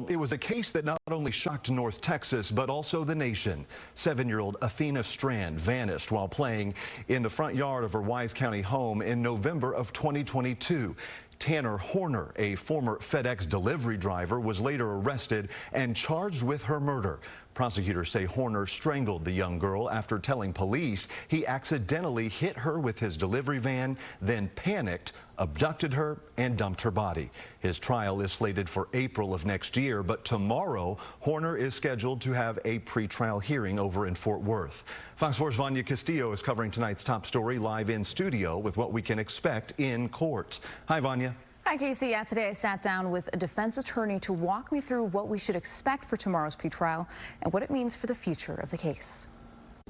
Well, it was a case that not only shocked North Texas, but also the nation. 7-year-old Athena Strand vanished while playing in the front yard of her Wise County home in November of 2022. Tanner Horner, a former FedEx delivery driver, was later arrested and charged with her murder. Prosecutors say Horner strangled the young girl after telling police he accidentally hit her with his delivery van, then panicked, abducted her, and dumped her body. His trial is slated for April of next year, but tomorrow Horner is scheduled to have a pretrial hearing over in Fort Worth. Fox 4's Vanya Castillo is covering tonight's top story live in studio with what we can expect in court. Hi, Vanya. Hi, Casey. Yeah, today I sat down with a defense attorney to walk me through what we should expect for tomorrow's pretrial and what it means for the future of the case.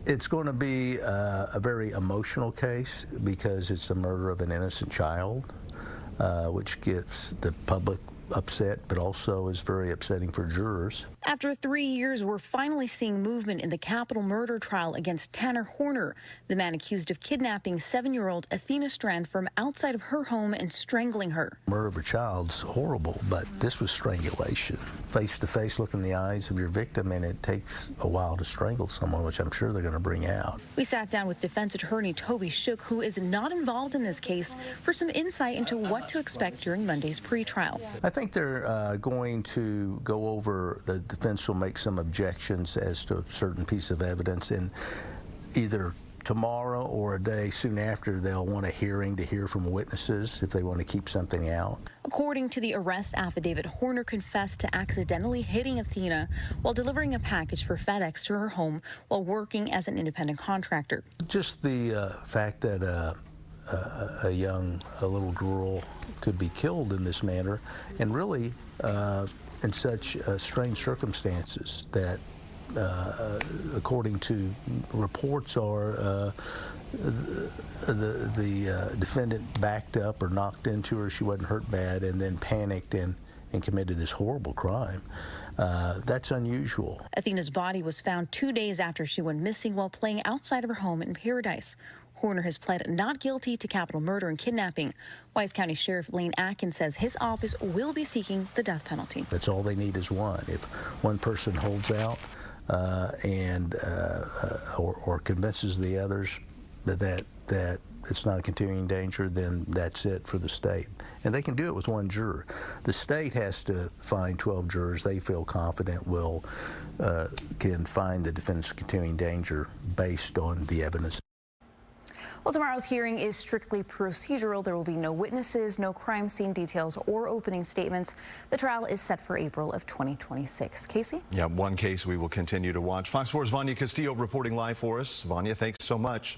It's going to be a very emotional case because it's the murder of an innocent child, which gets the public upset, but also is very upsetting for jurors. After 3 years, we're finally seeing movement in the capital murder trial against Tanner Horner, the man accused of kidnapping 7-year-old Athena Strand from outside of her home and strangling her. Murder of a child's horrible, but this was strangulation. Face-to-face look in the eyes of your victim, and it takes a while to strangle someone, which I'm sure they're going to bring out. We sat down with defense attorney Toby Shook, who is not involved in this case, for some insight into what to expect during Monday's pretrial. I think they're going to go over, the defense will make some objections as to a certain piece of evidence, and either tomorrow or a day soon after they'll want a hearing to hear from witnesses if they want to keep something out. According to the arrest affidavit, Horner confessed to accidentally hitting Athena while delivering a package for FedEx to her home while working as an independent contractor. Just the fact that a little girl could be killed in this manner, and really in such strange circumstances that, according to reports, are the defendant backed up or knocked into her. She wasn't hurt bad, and then panicked and committed this horrible crime. That's unusual. Athena's body was found 2 days after she went missing while playing outside of her home in Paradise. Horner has pled not guilty to capital murder and kidnapping. Wise County Sheriff Lane Atkins says his office will be seeking the death penalty. That's all they need is one. If one person holds out or convinces the others that it's not a continuing danger, then that's it for the state. And they can do it with one juror. The state has to find 12 jurors they feel confident can find the defendant's continuing danger based on the evidence. Well, tomorrow's hearing is strictly procedural. There will be no witnesses, no crime scene details, or opening statements. The trial is set for April of 2026. Casey? Yeah, one case we will continue to watch. Fox 4's Vanya Castillo reporting live for us. Vanya, thanks so much.